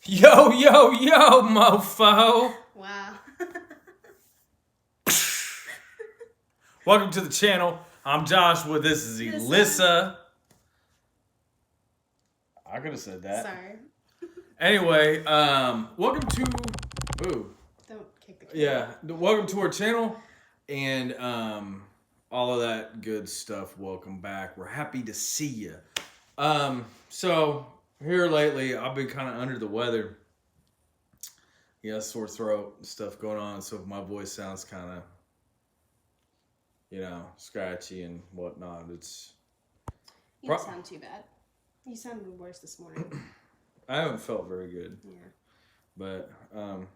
Yo, yo, yo, mofo. Wow. Welcome to the channel. I'm Joshua. This is Elissa. I could have said that. Sorry. Anyway, welcome to. Ooh. Don't kick the camera. Yeah, welcome to our channel and all of that good stuff. Welcome back. We're happy to see you. So here lately, I've been kind of under the weather. Yeah, sore throat and stuff going on. So if my voice sounds kind of, scratchy and whatnot, it's. You don't sound too bad. You sounded worse this morning. I haven't felt very good. Yeah. But I've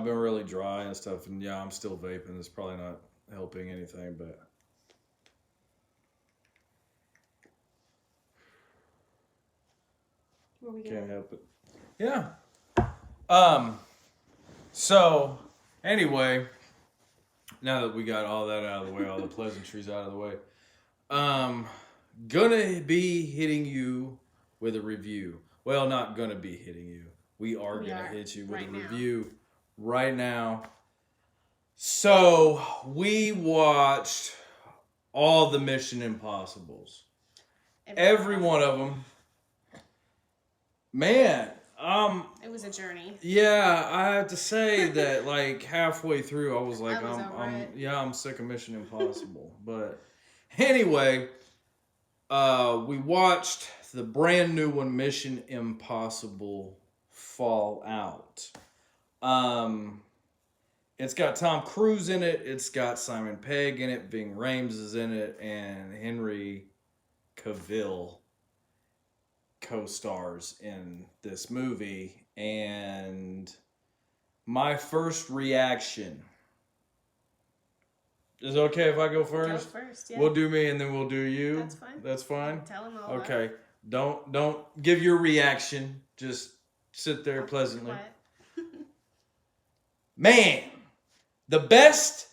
been really dry and stuff, and I'm still vaping. It's probably not helping anything, but Where we can't going? help it. Yeah. So anyway, now that we got all that out of the way, all the pleasantries out of the way, gonna be hitting you with a review. Well, not gonna be hitting you. We are gonna hit you with a review right now. So we watched all the Mission Impossibles. Every one of them. Man, it was a journey. yeah, I have to say that like halfway through I was like, I'm sick of Mission Impossible. But anyway, we watched the brand new one, Mission Impossible Fallout. It's got Tom Cruise in it, it's got Simon Pegg in it, Ving Rhames is in it, and Henry Cavill co-stars in this movie. And my first reaction, is it okay if I go first? Go first, yeah. We'll do me and then we'll do you. That's fine. That's fine? Tell them all. Okay. Don't give your reaction. Just sit there pleasantly. Man, the best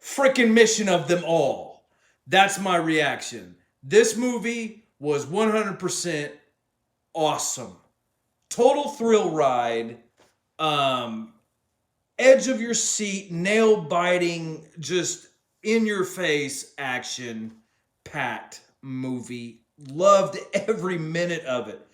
freaking mission of them all. That's my reaction. This movie was 100% awesome. Total thrill ride. Edge of your seat, nail biting, just in your face action packed movie. Loved every minute of it.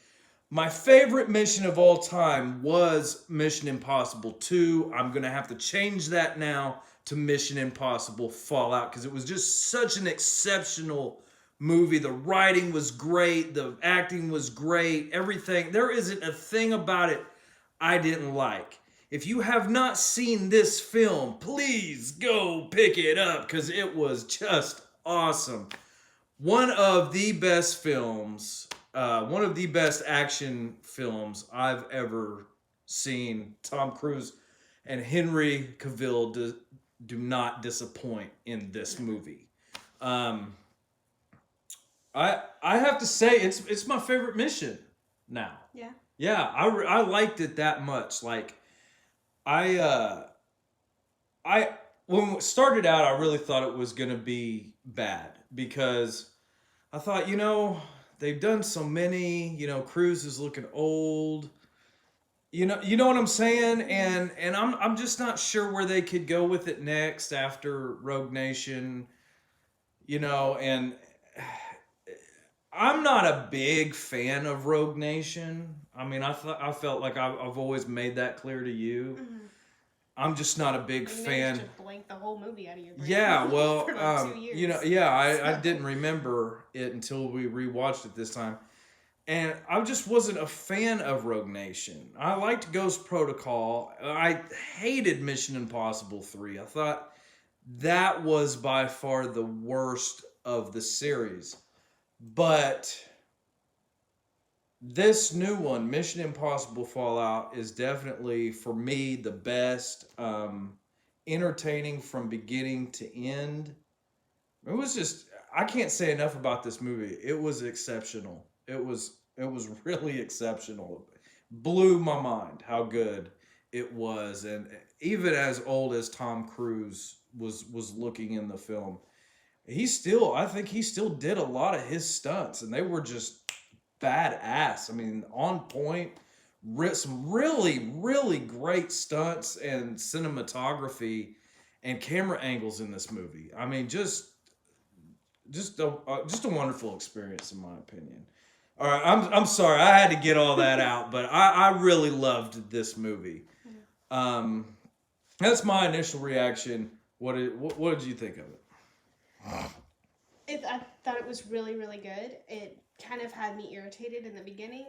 My favorite mission of all time was Mission Impossible 2. I'm going to have to change that now to Mission Impossible Fallout because it was just such an exceptional movie. The writing was great. The acting was great. Everything. There isn't a thing about it I didn't like. If you have not seen this film, please go pick it up because it was just awesome. One of the best films, one of the best action films I've ever seen. Tom Cruise and Henry Cavill do not disappoint in this movie. I have to say it's my favorite mission now. Yeah. Yeah, I liked it that much. Like when it started out, I really thought it was gonna be bad because I thought, they've done so many. Cruise is looking old. You know what I'm saying? And I'm just not sure where they could go with it next after Rogue Nation. And I'm not a big fan of Rogue Nation. I mean, I felt like I've always made that clear to you. Mm-hmm. I'm just not a big fan. You managed to blank the whole movie out of your brain. Yeah, well, for like 2 years. I didn't remember it until we rewatched it this time. And I just wasn't a fan of Rogue Nation. I liked Ghost Protocol. I hated Mission Impossible 3. I thought that was by far the worst of the series. But this new one, Mission Impossible Fallout, is definitely, for me, the best. Entertaining from beginning to end. It was just, I can't say enough about this movie. It was exceptional. It was really exceptional. Blew my mind how good it was. And even as old as Tom Cruise was looking in the film, I think he still did a lot of his stunts, and they were just badass. I mean, on point, some really, really great stunts and cinematography and camera angles in this movie. I mean, just a wonderful experience in my opinion. All right, I'm sorry I had to get all that out, but I really loved this movie. Um, that's my initial reaction. What did you think of it? I thought it was really, really good. It kind of had me irritated in the beginning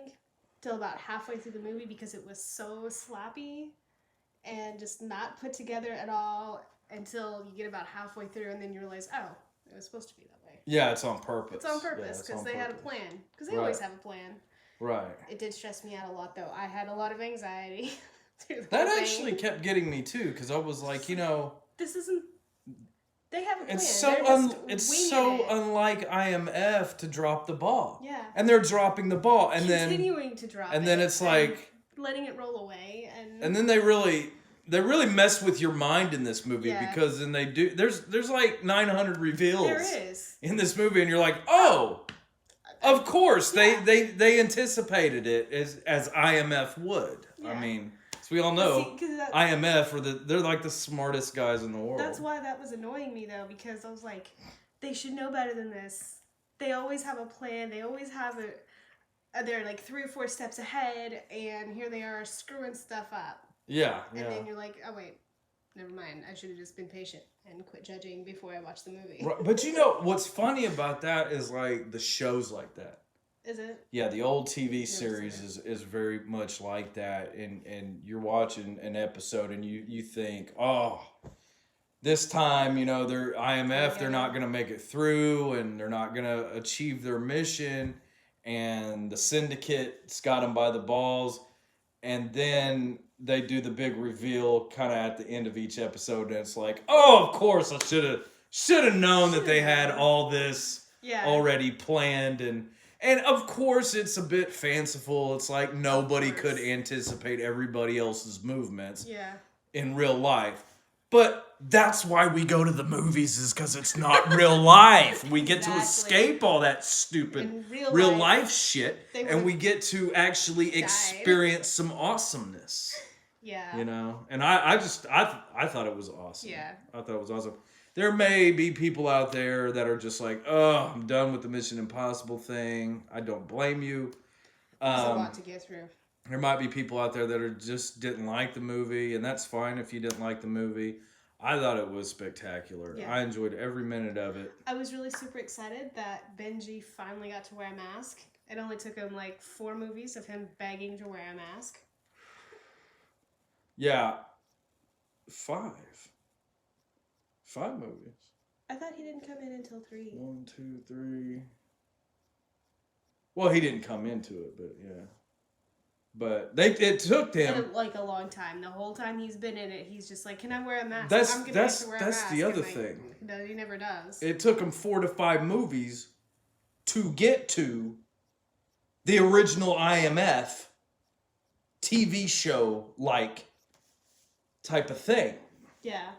till about halfway through the movie because it was so sloppy and just not put together at all until you get about halfway through and then you realize, oh, it was supposed to be that way. Yeah, it's on purpose. It's on purpose because they had a plan. Because they always have a plan. Right. It did stress me out a lot, though. I had a lot of anxiety through the That whole actually thing. kept getting me too, because I was like, This isn't. They have a plan. it's They're just unlike IMF to drop the ball. Yeah. And they're dropping the ball, and continuing to drop then it's like letting it roll away, and then they really mess with your mind in this movie Yeah. because then they do there's like 900 reveals there is. in this movie, and you're like, oh, of course Yeah. they anticipated it as IMF would. I Yeah. mean, as we all know, See, 'cause IMF they're like the smartest guys in the world. that's why that was annoying me though, because I was like, they should know better than this. They always have a plan. They always have they're like 3 or 4 steps ahead, and here they are screwing stuff up. Yeah, And yeah. then you're like, oh wait, never mind. I should have just been patient and quit judging before I watched the movie. Right, but you know what's funny about that is like the shows like that. Is it? Yeah, the old TV Never series seen is very much like that, and you're watching an episode and you think, oh, this time they're IMF, they're not gonna make it through, and they're not gonna achieve their mission, and the syndicate's got them by the balls, and then they do the big reveal kind of at the end of each episode, and it's like, oh, of course I should have known that they had all this Yeah. already planned, and of course it's a bit fanciful. It's like nobody could anticipate everybody else's movements Yeah. in real life. But that's why we go to the movies, is because it's not real life. We get to Exactly. escape all that stupid In real life, life shit, they and would we get to actually died. experience some awesomeness. Yeah. And I thought it was awesome. Yeah. I thought it was awesome. There may be people out there that are just like, oh, I'm done with the Mission Impossible thing. I don't blame you. There's a lot to get through. There might be people out there that are just didn't like the movie, and that's fine if you didn't like the movie. I thought it was spectacular. Yeah. I enjoyed every minute of it. I was really super excited that Benji finally got to wear a mask. It only took him like 4 movies of him begging to wear a mask. Yeah. 5 movies. I thought he didn't come in until 3. 1, 2, 3. Well, he didn't come into it, but yeah. But it took them. Like a long time. The whole time he's been in it, he's just like, "Can I wear a mask? That's- I'm gonna that's- have to wear that's a mask." the other And, like, thing. No, he never does. It took them 4 to 5 movies to get to the original IMF TV show type of thing. Yeah.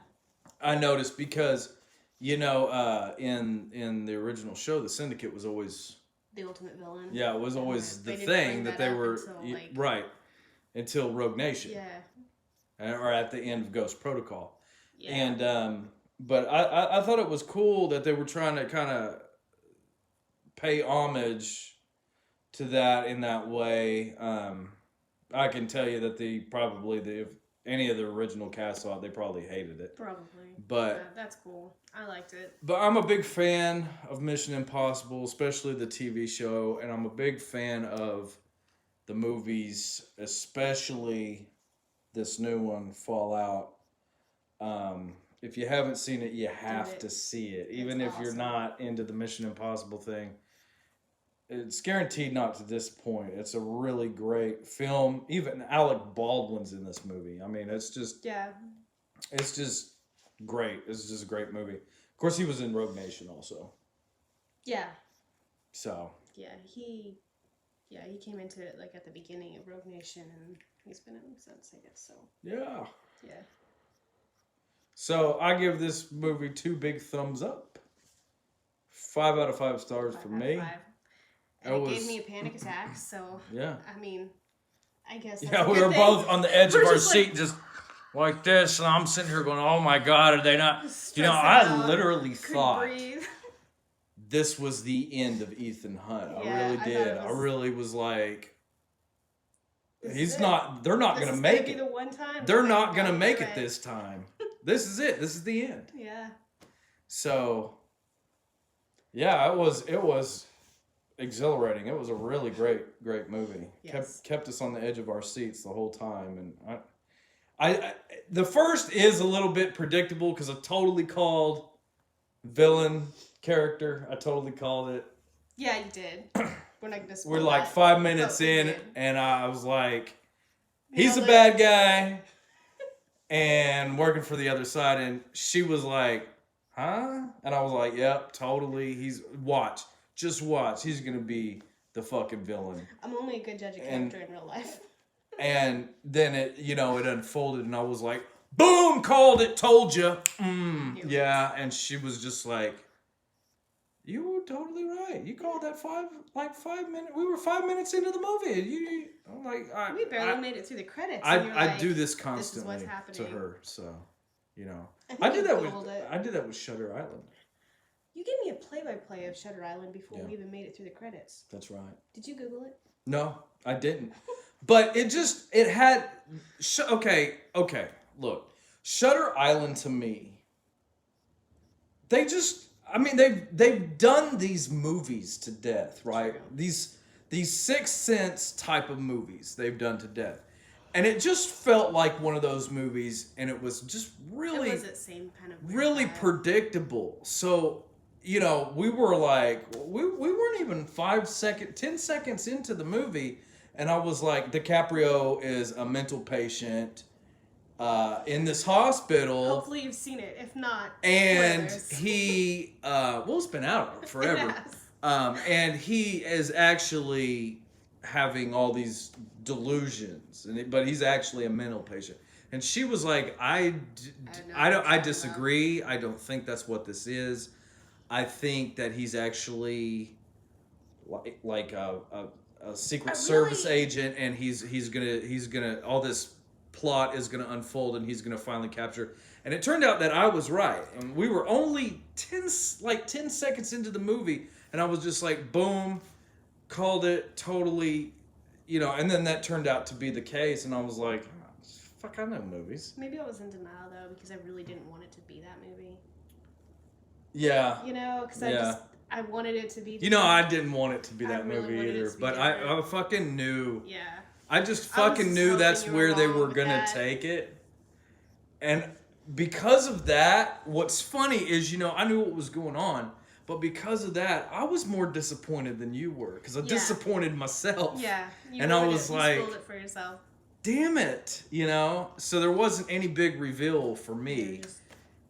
I noticed because in the original show, the Syndicate was always The ultimate villain. it was always They the didn't thing bring that that they up were until, like- right until Rogue Nation. Yeah. Or at the end of Ghost Protocol. Yeah. And but I thought it was cool that they were trying to kind of pay homage to that in that way. I can tell you that if any of the original cast saw it, they probably hated it. Probably. But Yeah, that's cool. I liked it. But I'm a big fan of Mission Impossible, especially the TV show, and I'm a big fan of the movies, especially this new one, Fallout. If you haven't seen it, you have it. to see it. Even if It's you're awesome. not into the Mission Impossible thing, it's guaranteed not to disappoint. It's a really great film. Even Alec Baldwin's in this movie. I mean, it's just Yeah. great. It's just a great movie. Of course, he was in Rogue Nation also. Yeah. So, Yeah. He came into it like at the beginning of Rogue Nation, and he's been in it since, I guess. So yeah. yeah. So, I give this movie 2 big thumbs up. 5 out of 5 stars for 5 out of me. 5. And It it was- gave me a panic attack. So Yeah. I mean, I guess. That's Yeah, a we good were thing. both on the edge We're of our just like- seat, just like this, and I'm sitting here going, "Oh my God, are they not?" You know, Stressed I out, literally couldn't thought breathe. this was the end of Ethan Hunt. I Yeah, really I thought did. it I was- really was like, This is he's it. not. They're not This gonna is make be it. the one time. They're that not they gonna don't make do it this time. This is it. This is the end. Yeah. So, yeah, it was exhilarating. It was a really great movie. Yes. Kept us on the edge of our seats the whole time, and I the first is a little bit predictable because I totally called villain character. I totally called it. Yeah, you did. We're not gonna spoil We're like that. 5 minutes But we in, did. and I was like, he's a Nailed it. bad guy and working for the other side. And she was like, huh? And I was like, yep, totally. Just watch. He's going to be the fucking villain. I'm only a good judge of And- character in real life. And then it unfolded, and I was like, boom, called it, told you. Yeah. And she was just like, you were totally right. You called that 5 minutes. We were 5 minutes into the movie. I'm like, We barely made it through the credits. I and you're like, do this what's constantly to happening." her, so you know. think I did you that with Googled it. I did that with Shutter Island. You gave me a play-by-play of Shutter Island before Yeah. we even made it through the credits. That's right. Did you Google it? No, I didn't. But it had okay. Look, Shutter Island to me. They've done these movies to death, right? True. These Sixth Sense type of movies they've done to death. And it just felt like one of those movies, and it was just really It was that same kind of weird really vibe. predictable. So, you know, we were like, we weren't even 10 seconds into the movie, and I was like, DiCaprio is a mental patient in this hospital, Hopefully you've seen it. If not, and spoilers. he, well, it's been out forever, Yes. and he is actually having all these delusions, but he's actually a mental patient. And she was like, I disagree. I don't think that's what this is. I think that he's actually like a Secret Service agent, and he's gonna all this plot is gonna unfold, and he's gonna finally capture. And it turned out that I was right, and we were only 10 seconds into the movie, and I was just like, boom, called it totally, you know. And then that turned out to be the case, and I was like, fuck, I know movies. Maybe I was in denial though because I really didn't want it to be that movie. Yeah. You know, because Yeah. I wanted it to be. You know, I didn't want it to be I that really movie wanted it either, to be but I different. fucking knew. Yeah. I just I was fucking just knew hoping that's you were where they wrong were with gonna that. take it. And because of that, what's funny is, you know, I knew what was going on, but because of that, I was more disappointed than you were, because I Yeah. disappointed myself. Yeah. You And I ruined was it. like, you spoiled it for yourself. damn it, you know? So there wasn't any big reveal for You're me. just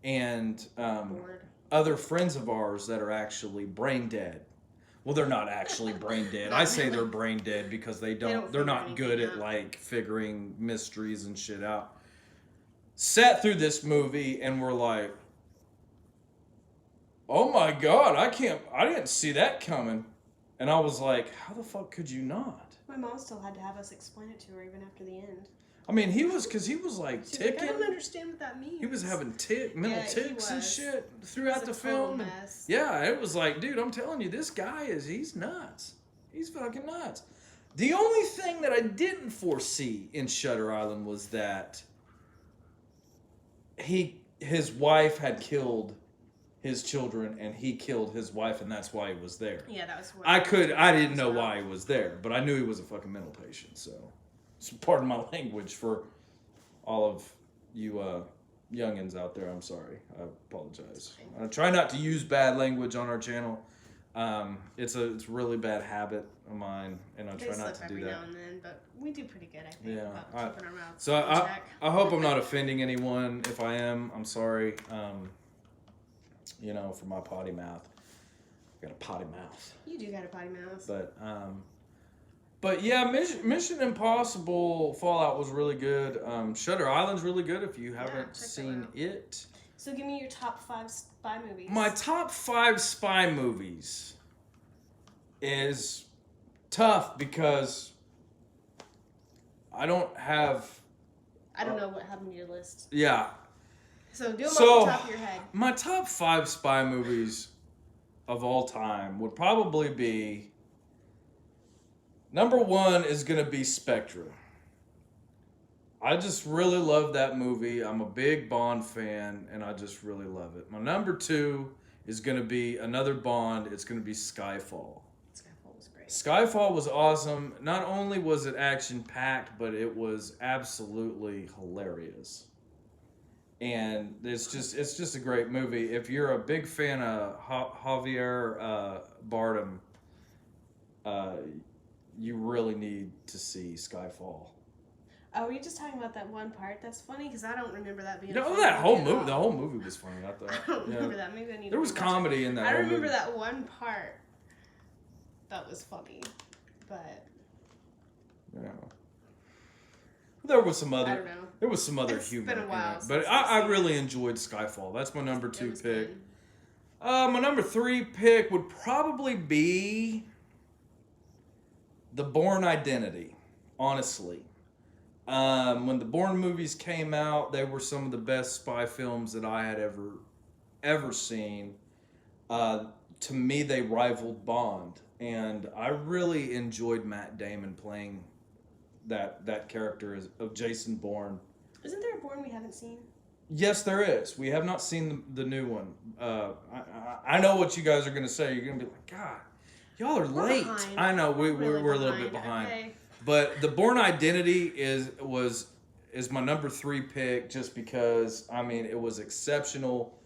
And bored. other friends of ours that are actually brain dead. Well, they're not actually brain dead. Not I say really. they're brain dead because they're figure not good anything at out. like figuring mysteries and shit out. Sat through this movie and were like, "Oh my God, I didn't see that coming." And I was like, "How the fuck could you not?" My mom still had to have us explain it to her even after the end. I mean, he was like She's like, I ticking. don't understand what that means. He was having mental Yeah, he ticks and was. shit It throughout was the a total film. And mess. yeah, it was like, dude, I'm telling you, this guy he's nuts. He's fucking nuts. The only thing that I didn't foresee in Shutter Island was that his wife had killed his children, and he killed his wife, and that's why he was there. Yeah, that was. What I didn't know why he was there, but I knew he was a fucking mental patient. So, pardon my language for all of you youngins out there. I'm sorry. I apologize. I try not to use bad language on our channel. It's a really bad habit of mine, and I They try slip not to do every that. now and then, but we do pretty good, I think, Yeah, about keeping our mouths So in I check. hope I'm not offending anyone. If I am, I'm sorry. You know, for my potty mouth. I got a potty mouth. You do got a potty mouth. But yeah, Mission Impossible Fallout was really good. Shutter Island's really good if you haven't check that seen out. it. So give me your top 5 spy movies. My top 5 spy movies is tough because I don't have. I don't know what happened to your list. Yeah. So do them So off the top of your head. my top 5 spy movies of all time would probably be. Number 1 is gonna be Spectre. I just really love that movie. I'm a big Bond fan, and I just really love it. My number 2 is going to be another Bond. It's going to be Skyfall. Skyfall was great. Skyfall was awesome. Not only was it action-packed, but it was absolutely hilarious. And it's just a great movie. If you're a big fan of Javier Bardem, you really need to see Skyfall. Oh, were you just talking about that one part? That's funny because I don't remember that being. No, a that whole movie. movie. The whole movie was funny. I thought. I don't remember that. Maybe I need. There was comedy in that. I whole remember movie. that one part. That was funny, but. Yeah. There was some other. I don't know. There was some other It's humor been a while in it, since but I've I seen really enjoyed Skyfall. That's my number It 2 was pick. good. My number 3 pick would probably be The Bourne Identity. Honestly, when the Bourne movies came out, they were some of the best spy films that I had ever seen. To me, they rivaled Bond, and I really enjoyed Matt Damon playing that character of Jason Bourne. Isn't there a Bourne we haven't seen? Yes, there is. We have not seen the new one. I know what you guys are going to say. You're going to be like, God, y'all are late. Behind. I know we're Really a little bit behind. Okay. But the Bourne Identity is my number 3 pick just because I mean it was exceptional,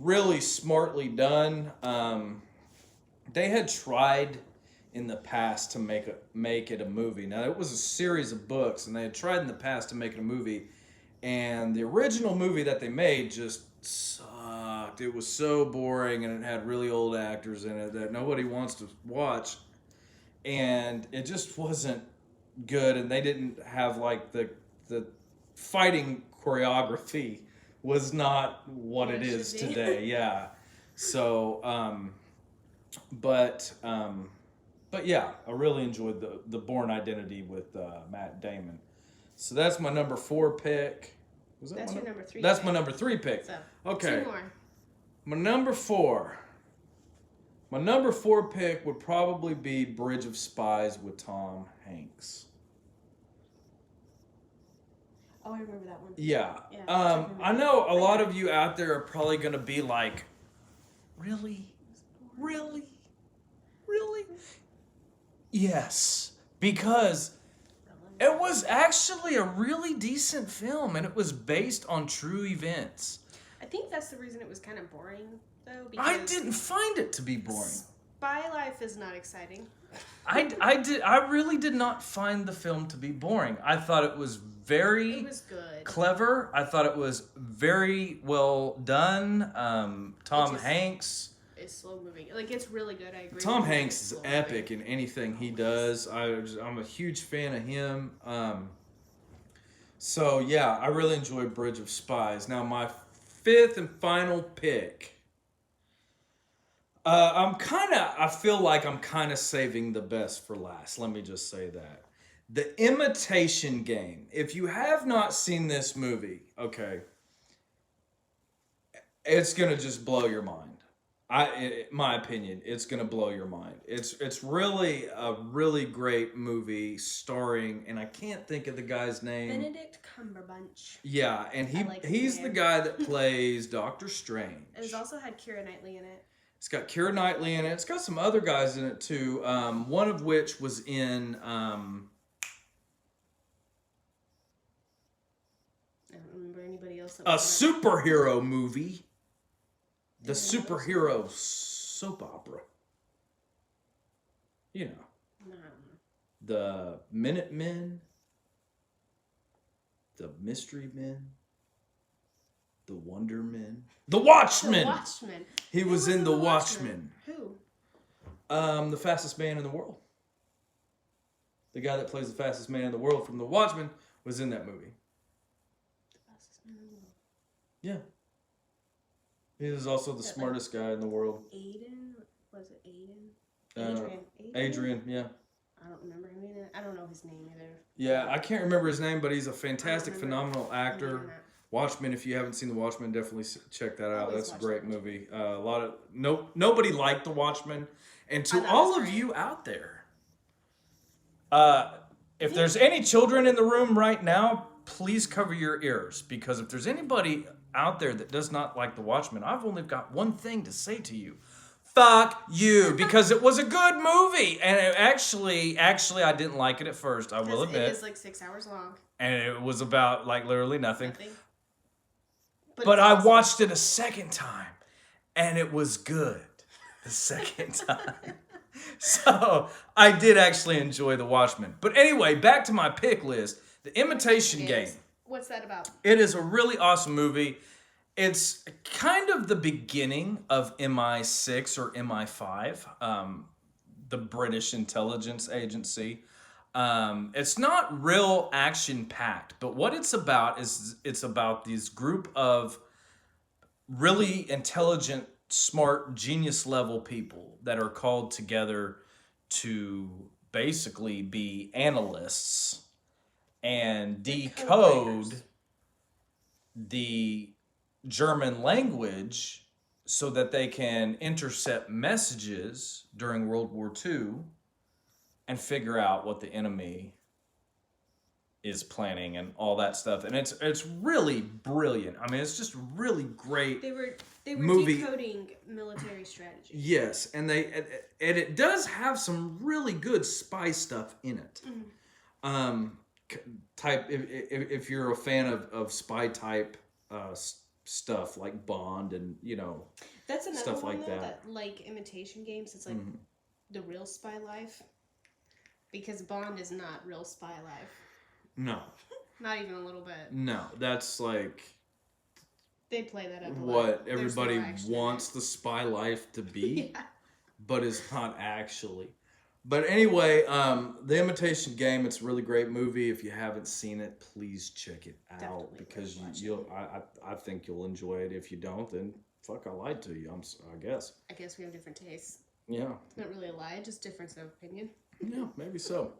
really smartly done. They had tried in the past to make it a movie. Now it was a series of books, and they had tried in the past to make it a movie, and the original movie that they made just sucked. It was so boring, and it had really old actors in it that nobody wants to watch, and it just wasn't good. And they didn't have like the fighting choreography was not what it is should be. today. Yeah. So, but yeah, I really enjoyed the Bourne Identity with Matt Damon. So that's my number 4 pick. Was that That's my your number 3. That's pick. my number 3 pick. So, Okay. 2 more. My number 4. My number 4 pick would probably be Bridge of Spies with Tom Hanks. Oh, I remember that one. Yeah. Yeah, I know a lot of you out there are probably going to be like, really? Really? Really? Yes. Because it was actually a really decent film, and it was based on true events. I think that's the reason it was kind of boring, though. I Because didn't find it to be boring. spy life is not exciting. I really did not find the film to be boring. I thought it was very It was good. clever. I thought it was very well done. Tom just- Hanks. It's slow moving. Like, it's really good. I agree. Tom with you. Hanks It's is slow epic moving. in anything he does. I'm a huge fan of him. So yeah, I really enjoyed Bridge of Spies. Now my 5th and final pick. I feel like I'm kind of saving the best for last. Let me just say that. The Imitation Game. If you have not seen this movie, okay, it's gonna just blow your mind. My opinion, it's gonna blow your mind. It's really a really great movie starring, and I can't think of the guy's name. Benedict Cumberbatch. Yeah, and I like his he's the name. guy that plays Doctor Strange. It's also had Keira Knightley in it. It's got Keira Knightley in it. It's got some other guys in it too. One of which was in. I don't remember anybody else. That A was in it. superhero movie. The Anything else? superhero soap opera. You know, No, I don't know. the Minutemen, the Mystery Men, the Wonder Men, the Watchmen. The Watchmen. He Who was in The Watchmen? Watchmen. Who? The fastest man in the world. The guy that plays the fastest man in the world from The Watchmen was in that movie. The fastest man in the world. Yeah. He is also the Is that smartest guy in the world. Aiden? Was it Aiden? Uh, Adrian. Adrian, yeah. I don't remember him in it. I don't know his name either. Yeah, I can't remember his name, but he's a fantastic, remember phenomenal him actor. in that. Watchmen, if you haven't seen The Watchmen, definitely check that out. Always That's a watch great that. movie. A lot of nobody liked The Watchmen, and I to thought it all was of great. you out there, if there's any children in the room right now, please cover your ears, because if there's anybody out there that does not like The Watchmen, I've only got one thing to say to you. Fuck you, because it was a good movie, and it actually, I didn't like it at first. I will Because admit, it is like 6 hours long. and it was about like literally nothing. Nothing. But it's I awesome. watched it a second time, and it was good the second time. So I did actually enjoy The Watchmen. But anyway, back to my pick list, The Imitation Game. What's that about? It is a really awesome movie. It's kind of the beginning of MI6 or MI5, the British intelligence agency. It's not real action packed, but what it's about is it's about this group of really intelligent, smart, genius level people that are called together to basically be analysts and decode Codewriters. the German language so that they can intercept messages during World War II and figure out what the enemy is planning and all that stuff. And it's really brilliant. I mean, it's just really great. They were movie. decoding military strategy. Yes, and it does have some really good spy stuff in it. Type if you're a fan of spy type stuff like Bond and That's another stuff one like though, that. like imitation games. It's like the real spy life, because Bond is not real spy life. No, Not even a little bit. no, that's like They play that up a lot. what There's everybody more action in wants it. the spy life to be, Yeah. but it's not actually. But anyway, The Imitation Game, it's a really great movie. If you haven't seen it, please check it out, Definitely because worth you'll. I think you'll enjoy it. If you don't, then fuck, I lied to you. I guess. I guess we have different tastes. Yeah, It's not really a lie, just difference of opinion. yeah, maybe so.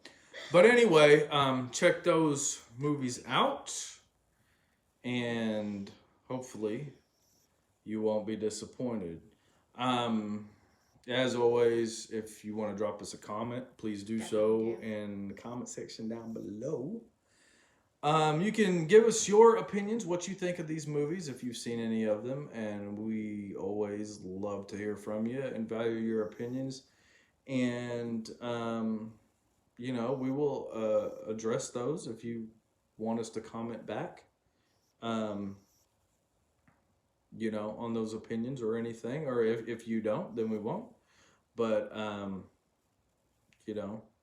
But anyway, check those movies out, and hopefully, you won't be disappointed. As always, if you want to drop us a comment, please do so Definitely. in the comment section down below. You can give us your opinions, what you think of these movies, if you've seen any of them, and we always love to hear from you and value your opinions. And, we will address those if you want us to comment back, on those opinions or anything. Or if you don't, then we won't. But,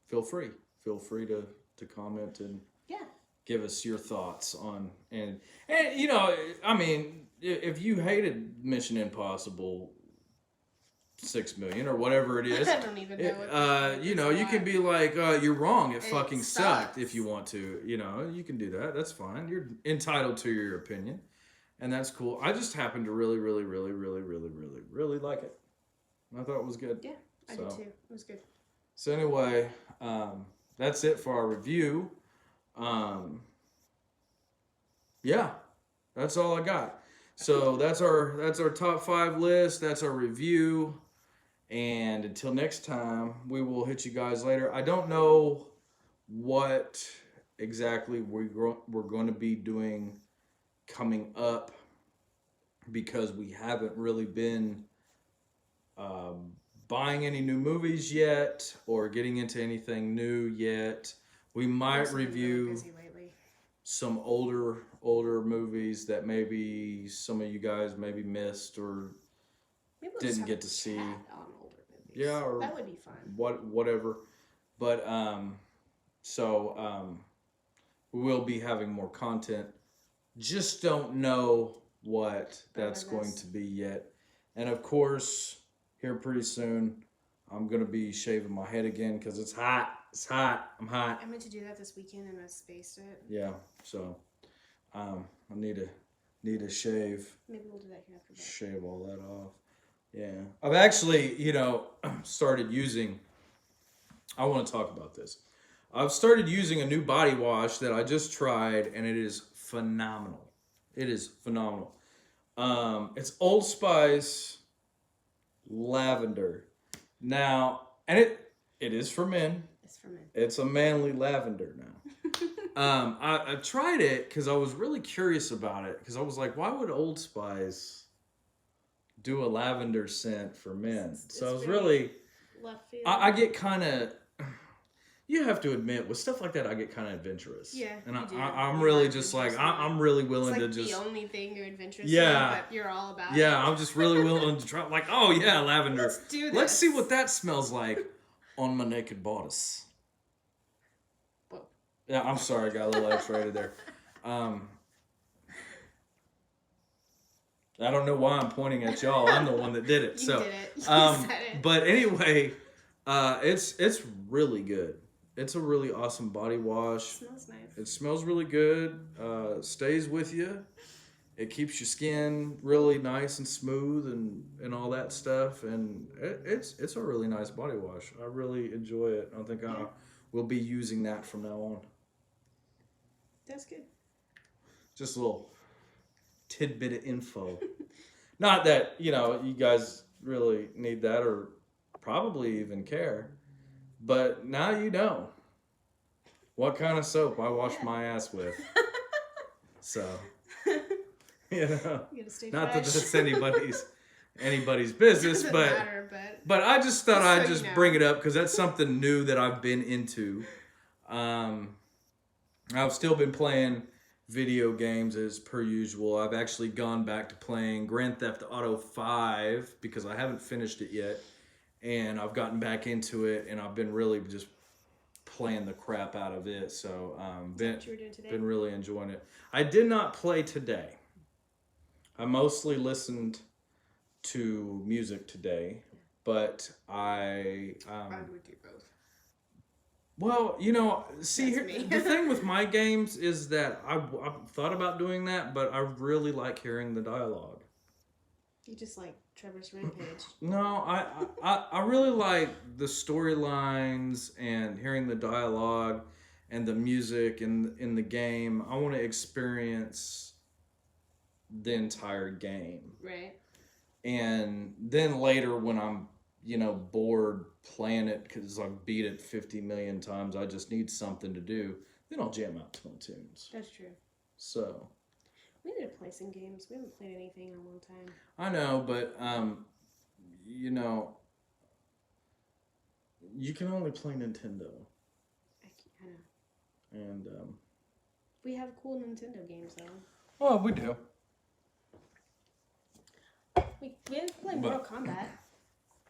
feel free. Feel free to comment and Yeah. give us your thoughts on. And I mean, if you hated Mission Impossible 6 million or whatever it is, I don't even know what you can be like, you're wrong. It fucking sucked. sucks. If you want to, you can do that. That's fine. You're entitled to your opinion, and that's cool. I just happen to really, really, really, really, really, really, really like it. I thought it was good. Yeah, I did too. It was good. So anyway, that's it for our review. Yeah, that's all I got. So that's our top 5 list. That's our review. And until next time, we will hit you guys later. I don't know what exactly we're going to be doing coming up, because we haven't really been buying any new movies yet or getting into anything new yet. We might Also been really review busy lately. some older movies that maybe some of you guys maybe missed or Maybe we'll just didn't have get a to see. chat on older movies. Yeah, or that would be fun. whatever. But we will be having more content. Just don't know what that's going to be yet. And of course, here pretty soon, I'm gonna be shaving my head again because it's hot. It's hot. I'm hot. I meant to do that this weekend and I spaced it. Yeah. So, I need to shave. Maybe we'll do that here after that. Shave all that off. Yeah. I've actually, started using I want to talk about this. I've started using a new body wash that I just tried, and it is phenomenal. It is phenomenal. It's Old Spice lavender. Now, and it is for men. It's for men. It's a manly lavender now. I tried it because I was really curious about it, because I was like, why would Old Spice do a lavender scent for men? So I was really left field. I get kind of. You have to admit, with stuff like that, I get kind of adventurous. Yeah, and you do. I'm You really are just like adventurous. I'm really It's willing like to just. the only thing you're adventurous Yeah. in, but you're all about Yeah, it. I'm just really willing to try. Like, oh yeah, lavender. Let's do this. Let's see what that smells like on my naked bodice. Whoa. Yeah, I'm sorry, I got a little X-rated there. I don't know why I'm pointing at y'all. I'm the one that did it. You so, did it. You said it. But anyway, it's really good. It's a really awesome body wash. Smells nice. It smells really good. Stays with you. It keeps your skin really nice and smooth and all that stuff. And it's a really nice body wash. I really enjoy it. I think I will be using that from now on. That's good. Just a little tidbit of info. Not that, you guys really need that or probably even care. But now you know what kind of soap I wash my ass with. So, You gotta stay not fresh. that that's anybody's business, Doesn't but matter, but I just thought Just so I'd you just know. bring it up because that's something new that I've been into. I've still been playing video games as per usual. I've actually gone back to playing Grand Theft Auto 5 because I haven't finished it yet. And I've gotten back into it, and I've been really just playing the crap out of it. So, what you were doing today? been really enjoying it. I did not play today. I mostly listened to music today, but I would do both. well, see, That's here, me. the thing with my games is that I've thought about doing that, but I really like hearing the dialogue. You just like Trevor's Rampage. No, I really like the storylines and hearing the dialogue and the music in the game. I want to experience the entire game. Right. And then later when I'm, bored playing it because I've beat it 50 million times, I just need something to do, then I'll jam out to my tunes. That's true. So. We need to play some games. We haven't played anything in a long time. I know, but, you can only play Nintendo. I know. And, We have cool Nintendo games, though. well, we do. We haven't played Mortal Kombat.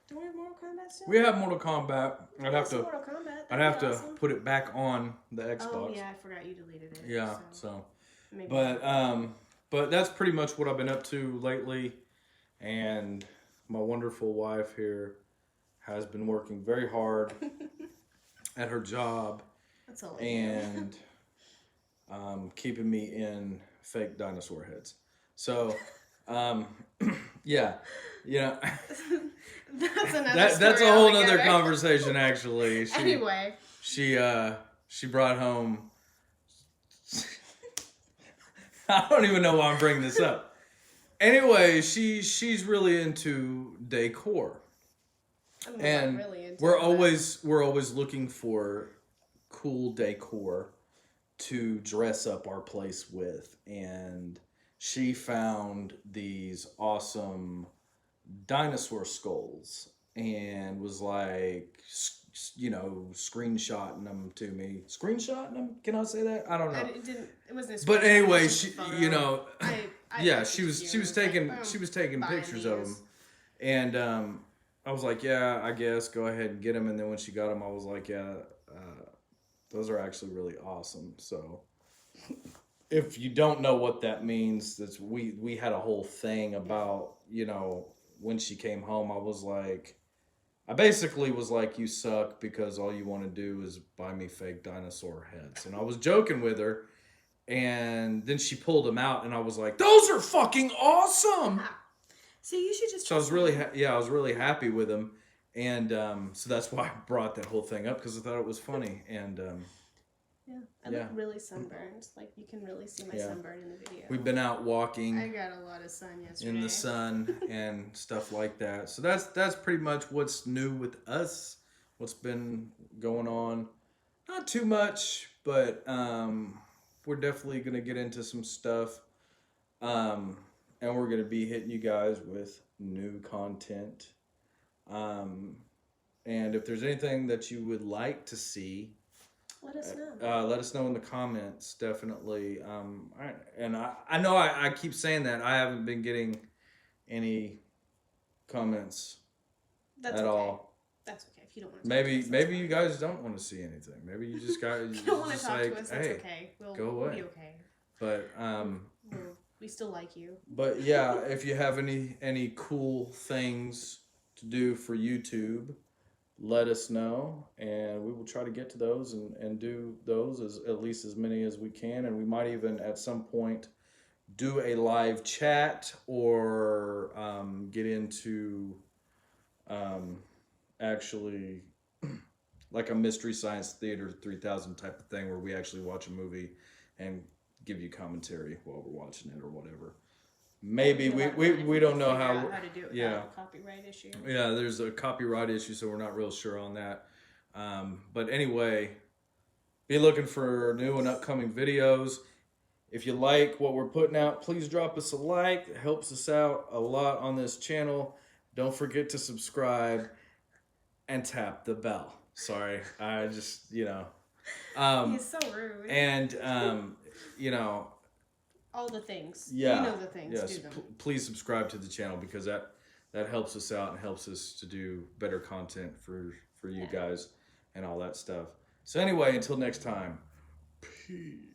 Do we have Mortal Kombat still? We have Mortal Kombat. I'd have to Mortal Kombat. I'd have to put it back on the Xbox. Oh yeah, I forgot you deleted it. Yeah, so. Maybe. But that's pretty much what I've been up to lately, and my wonderful wife here has been working very hard at her job That's all. and keeping me in fake dinosaur heads. So, yeah, That's another. that's story a whole nother altogether. conversation. Actually, Anyway. she brought home. I don't even know why I'm bringing this up. Anyway, she's really into decor, I'm and not really into we're that. always looking for cool decor to dress up our place with, and she found these awesome dinosaur skulls and was like, screenshotting them to me. Screenshotting them? Can I say that? I don't know. It wasn't. A But screenshot, anyway, it was just she, a photo. I yeah, texted she was you and like, taking boom, she was taking buying pictures of these. them, and I was like, yeah, I guess go ahead and get them. And then when she got them, I was like, yeah, those are actually really awesome. So, if you don't know what that means, that's we had a whole thing about when she came home. I basically was like, you suck because all you want to do is buy me fake dinosaur heads. And I was joking with her, and then she pulled them out, and I was like, those are fucking awesome. So you should just. So I was really, I was really happy with them. And so that's why I brought that whole thing up, because I thought it was funny. And Yeah, I Yeah. look really sunburned. Like you can really see my Yeah. sunburn in the video. we've been out I walking got a lot of sun yesterday. in the sun and stuff like that. So that's pretty much what's new with us. What's been going on? Not too much, but we're definitely gonna get into some stuff. And we're gonna be hitting you guys with new content. Um, and if there's anything that you would like to see, Let us know. let us know in the comments. Definitely. I know I keep saying that I haven't been getting any comments That's at okay. all. That's okay if you don't want to. Maybe you guys don't want to see anything. Maybe you just got If you don't want to just talk like, to us, that's hey, okay. We'll go We'll away. be okay. But We still like you. But yeah, if you have any cool things to do for YouTube, let us know, and we will try to get to those and do those as at least as many as we can. And we might even at some point do a live chat or get into actually like a Mystery Science Theater 3000 type of thing, where we actually watch a movie and give you commentary while we're watching it or whatever. Maybe we don't know how to do it without yeah. a copyright issue. Yeah, there's a copyright issue, so we're not real sure on that. But anyway, be looking for new and upcoming videos. If you like what we're putting out, please drop us a like. It helps us out a lot on this channel. Don't forget to subscribe and tap the bell. Sorry, I just, He's so rude. and, all the things. yeah. You know the things. Yes, Do them. please subscribe to the channel, because that helps us out and helps us to do better content for you guys and all that stuff. So anyway, until next time, peace.